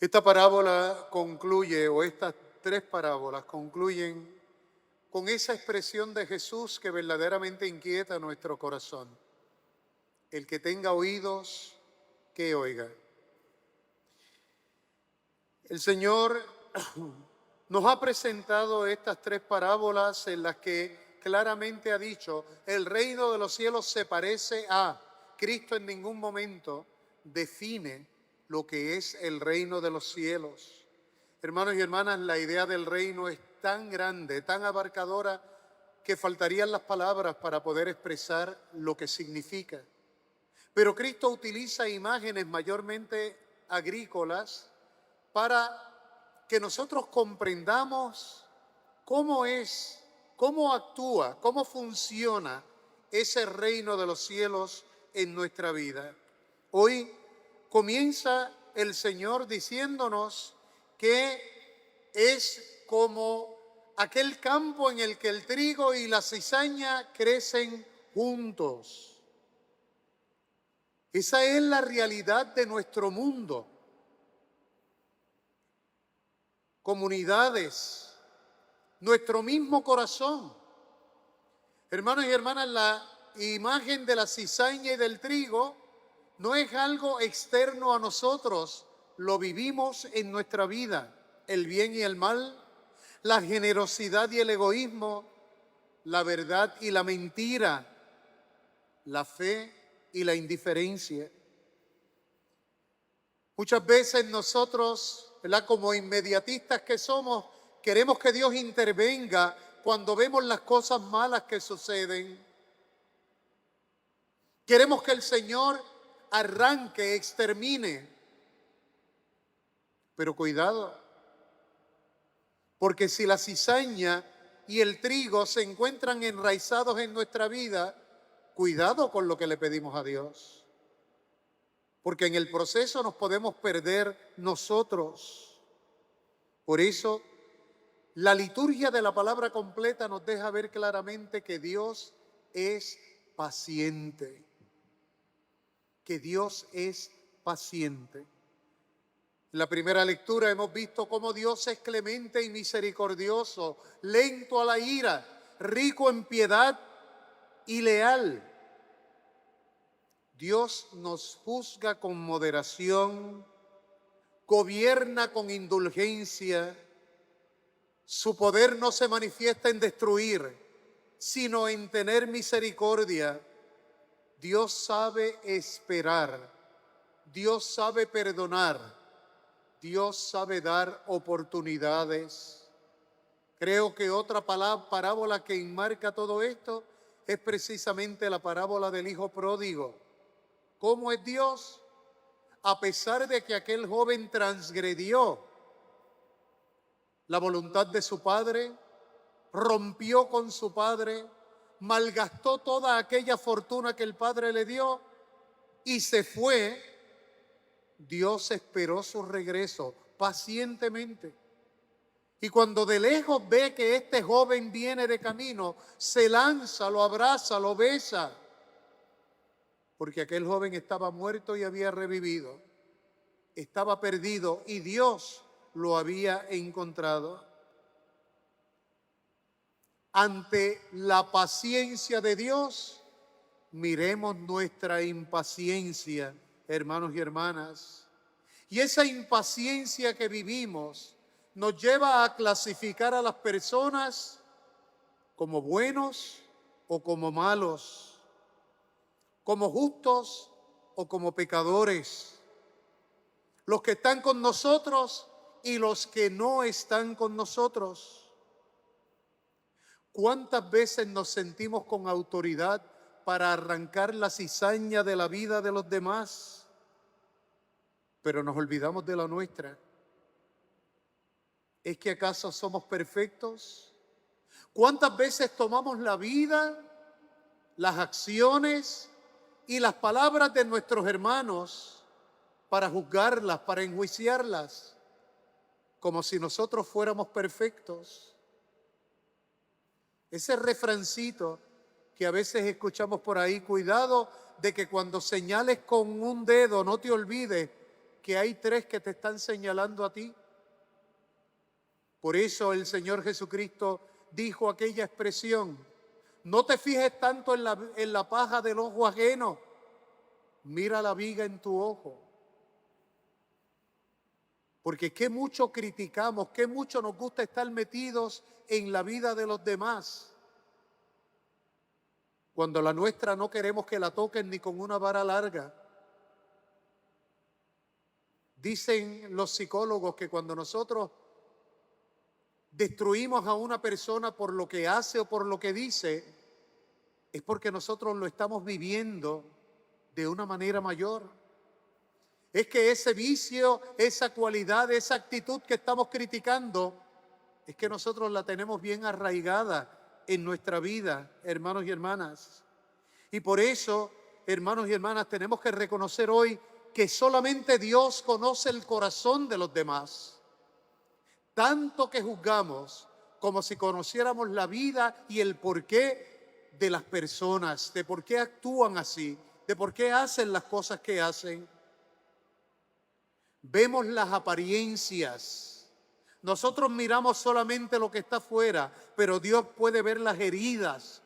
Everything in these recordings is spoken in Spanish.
Esta parábola concluye, o estas tres parábolas concluyen con esa expresión de Jesús que verdaderamente inquieta nuestro corazón. El que tenga oídos, que oiga. El Señor nos ha presentado estas tres parábolas en las que claramente ha dicho, el reino de los cielos se parece a. Cristo en ningún momento define lo que es el reino de los cielos. Hermanos y hermanas, la idea del reino es tan grande, tan abarcadora, que faltarían las palabras para poder expresar lo que significa. Pero Cristo utiliza imágenes mayormente agrícolas para que nosotros comprendamos cómo es, cómo actúa, cómo funciona ese reino de los cielos en nuestra vida. Hoy comienza el Señor diciéndonos que es como aquel campo en el que el trigo y la cizaña crecen juntos. Esa es la realidad de nuestro mundo. Comunidades, nuestro mismo corazón. Hermanos y hermanas, la imagen de la cizaña y del trigo no es algo externo a nosotros, lo vivimos en nuestra vida, el bien y el mal, la generosidad y el egoísmo, la verdad y la mentira, la fe y la indiferencia. Muchas veces nosotros, ¿verdad?, como inmediatistas que somos, queremos que Dios intervenga cuando vemos las cosas malas que suceden. Queremos que el Señor arranque, extermine. Pero cuidado, porque si la cizaña y el trigo se encuentran enraizados en nuestra vida, cuidado con lo que le pedimos a Dios. Porque en el proceso nos podemos perder nosotros. Por eso, la liturgia de la palabra completa nos deja ver claramente que Dios es paciente. Que Dios es paciente. En la primera lectura hemos visto cómo Dios es clemente y misericordioso, lento a la ira, rico en piedad y leal. Dios nos juzga con moderación, gobierna con indulgencia. Su poder no se manifiesta en destruir, sino en tener misericordia. Dios sabe esperar, Dios sabe perdonar, Dios sabe dar oportunidades. Creo que otra parábola que enmarca todo esto es precisamente la parábola del hijo pródigo. ¿Cómo es Dios? A pesar de que aquel joven transgredió la voluntad de su padre, rompió con su padre, malgastó toda aquella fortuna que el padre le dio y se fue, Dios esperó su regreso pacientemente. Y cuando de lejos ve que este joven viene de camino, se lanza, lo abraza, lo besa, porque aquel joven estaba muerto y había revivido, estaba perdido y Dios lo había encontrado. Ante la paciencia de Dios, miremos nuestra impaciencia, hermanos y hermanas. Y esa impaciencia que vivimos nos lleva a clasificar a las personas como buenos o como malos, como justos o como pecadores, los que están con nosotros y los que no están con nosotros. ¿Cuántas veces nos sentimos con autoridad para arrancar la cizaña de la vida de los demás, pero nos olvidamos de la nuestra? ¿Es que acaso somos perfectos? ¿Cuántas veces tomamos la vida, las acciones y las palabras de nuestros hermanos para juzgarlas, para enjuiciarlas, como si nosotros fuéramos perfectos? Ese refrancito que a veces escuchamos por ahí, cuidado de que cuando señales con un dedo no te olvides que hay tres que te están señalando a ti. Por eso el Señor Jesucristo dijo aquella expresión: no te fijes tanto en la paja del ojo ajeno, mira la viga en tu ojo. Porque qué mucho criticamos, qué mucho nos gusta estar metidos en la vida de los demás, cuando la nuestra no queremos que la toquen ni con una vara larga. Dicen los psicólogos que cuando nosotros destruimos a una persona por lo que hace o por lo que dice, es porque nosotros lo estamos viviendo de una manera mayor. Es que ese vicio, esa cualidad, esa actitud que estamos criticando, es que nosotros la tenemos bien arraigada en nuestra vida, hermanos y hermanas. Y por eso, hermanos y hermanas, tenemos que reconocer hoy que solamente Dios conoce el corazón de los demás. Tanto que juzgamos como si conociéramos la vida y el porqué de las personas, de por qué actúan así, de por qué hacen las cosas que hacen. Vemos las apariencias. Nosotros miramos solamente lo que está afuera, pero Dios puede ver las heridas,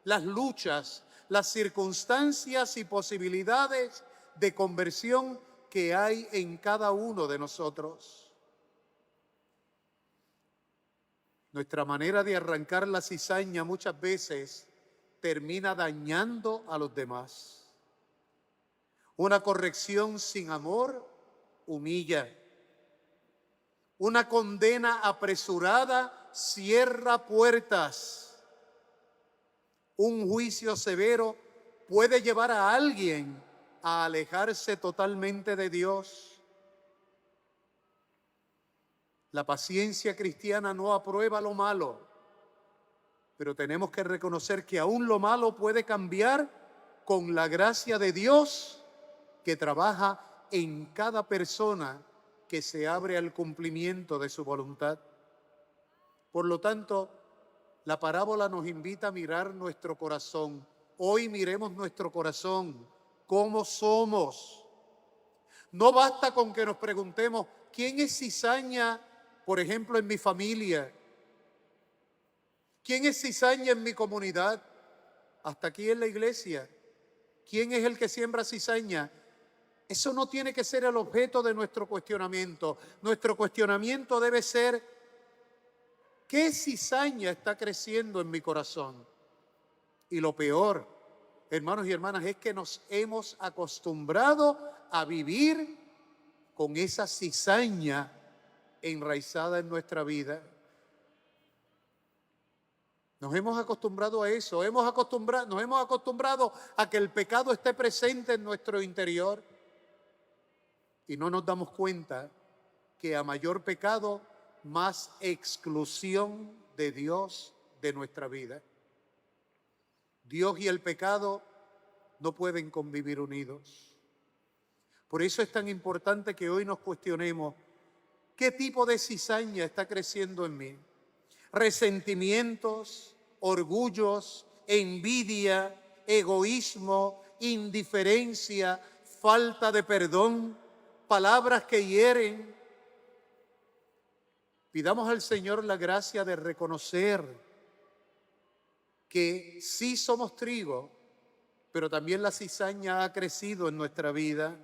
las luchas, las circunstancias y posibilidades de conversión que hay en cada uno de nosotros. Nuestra manera de arrancar la cizaña muchas veces termina dañando a los demás. Una corrección sin amor humilla. Una condena apresurada cierra puertas. Un juicio severo puede llevar a alguien a alejarse totalmente de Dios. La paciencia cristiana no aprueba lo malo, pero tenemos que reconocer que aún lo malo puede cambiar con la gracia de Dios que trabaja en cada persona que se abre al cumplimiento de su voluntad. Por lo tanto, la parábola nos invita a mirar nuestro corazón. Hoy miremos nuestro corazón, cómo somos. No basta con que nos preguntemos, ¿quién es cizaña, por ejemplo, en mi familia? ¿Quién es cizaña en mi comunidad? Hasta aquí en la iglesia. ¿Quién es el que siembra cizaña? Eso no tiene que ser el objeto de nuestro cuestionamiento. Nuestro cuestionamiento debe ser, ¿qué cizaña está creciendo en mi corazón? Y lo peor, hermanos y hermanas, es que nos hemos acostumbrado a vivir con esa cizaña enraizada en nuestra vida. Nos hemos acostumbrado a eso, nos hemos acostumbrado a que el pecado esté presente en nuestro interior y no nos damos cuenta que a mayor pecado, más exclusión de Dios de nuestra vida. Dios y el pecado no pueden convivir unidos. Por eso es tan importante que hoy nos cuestionemos, ¿qué tipo de cizaña está creciendo en mí? Resentimientos, orgullos, envidia, egoísmo, indiferencia, falta de perdón, palabras que hieren. Pidamos al Señor la gracia de reconocer que sí somos trigo, pero también la cizaña ha crecido en nuestra vida.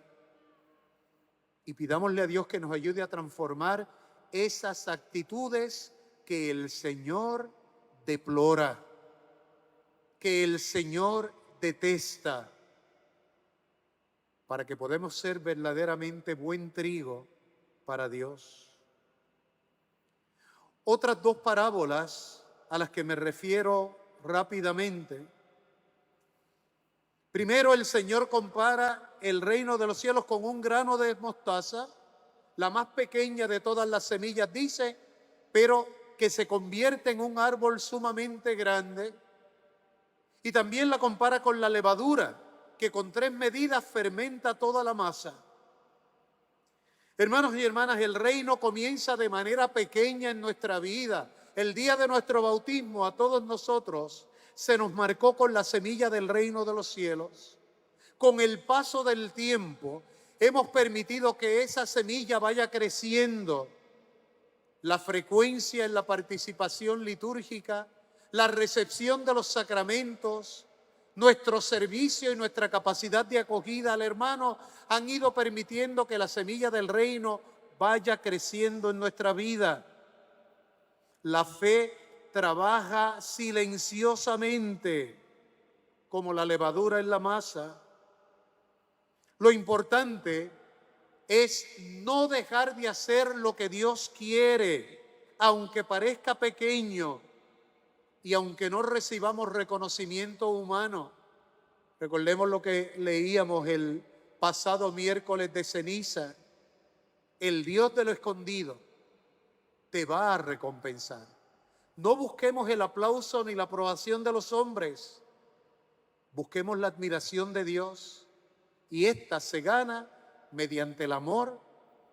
Y pidámosle a Dios que nos ayude a transformar esas actitudes que el Señor deplora, que el Señor detesta, para que podamos ser verdaderamente buen trigo para Dios. Otras dos parábolas a las que me refiero rápidamente. Primero, el Señor compara el reino de los cielos con un grano de mostaza, la más pequeña de todas las semillas, dice, pero que se convierte en un árbol sumamente grande. Y también la compara con la levadura, que con 3 medidas fermenta toda la masa. Hermanos y hermanas, el reino comienza de manera pequeña en nuestra vida. El día de nuestro bautismo a todos nosotros se nos marcó con la semilla del reino de los cielos. Con el paso del tiempo, Hemos permitido que esa semilla vaya creciendo. La frecuencia en la participación litúrgica, la recepción de los sacramentos, nuestro servicio y nuestra capacidad de acogida al hermano han ido permitiendo que la semilla del reino vaya creciendo en nuestra vida. La fe trabaja silenciosamente como la levadura en la masa. Lo importante es no dejar de hacer lo que Dios quiere, aunque parezca pequeño y aunque no recibamos reconocimiento humano. Recordemos lo que leíamos el pasado miércoles de ceniza. El Dios de lo escondido te va a recompensar. No busquemos el aplauso ni la aprobación de los hombres. Busquemos la admiración de Dios. Y esta se gana mediante el amor,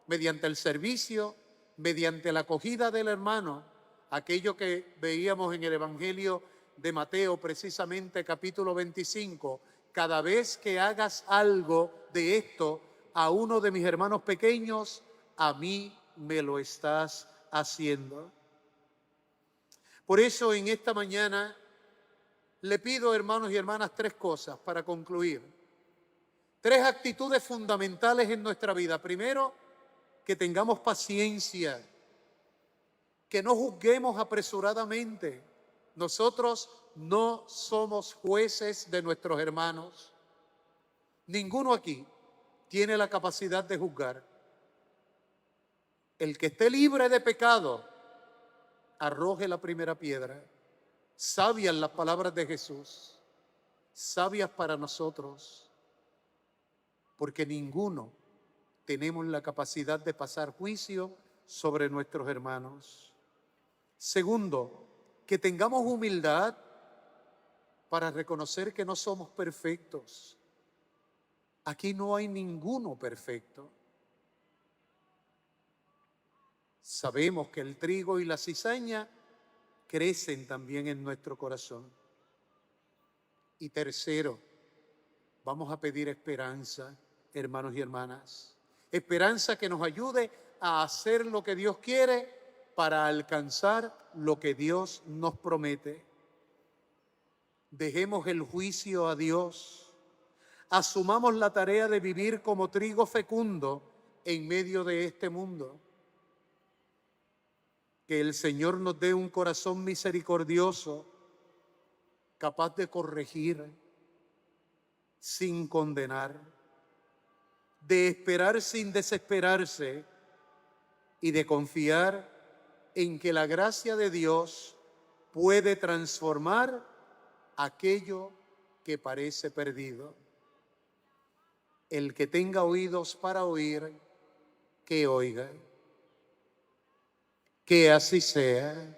mediante el servicio, mediante la acogida del hermano. Aquello que veíamos en el Evangelio de Mateo, precisamente capítulo 25. Cada vez que hagas algo de esto a uno de mis hermanos pequeños, a mí me lo estás haciendo. Por eso en esta mañana le pido, hermanos y hermanas, tres cosas para concluir. Tres actitudes fundamentales en nuestra vida. Primero, que tengamos paciencia, que no juzguemos apresuradamente. Nosotros no somos jueces de nuestros hermanos. Ninguno aquí tiene la capacidad de juzgar. El que esté libre de pecado, arroje la primera piedra. Sabias las palabras de Jesús, sabias para nosotros, porque ninguno tenemos la capacidad de pasar juicio sobre nuestros hermanos. Segundo, que tengamos humildad para reconocer que no somos perfectos. Aquí no hay ninguno perfecto. Sabemos que el trigo y la cizaña crecen también en nuestro corazón. Y tercero, vamos a pedir esperanza, hermanos y hermanas. Esperanza que nos ayude a hacer lo que Dios quiere para alcanzar lo que Dios nos promete. Dejemos el juicio a Dios. Asumamos la tarea de vivir como trigo fecundo en medio de este mundo. Que el Señor nos dé un corazón misericordioso, capaz de corregir sin condenar, de esperar sin desesperarse y de confiar en que la gracia de Dios puede transformar aquello que parece perdido. El que tenga oídos para oír, que oiga. Que así sea.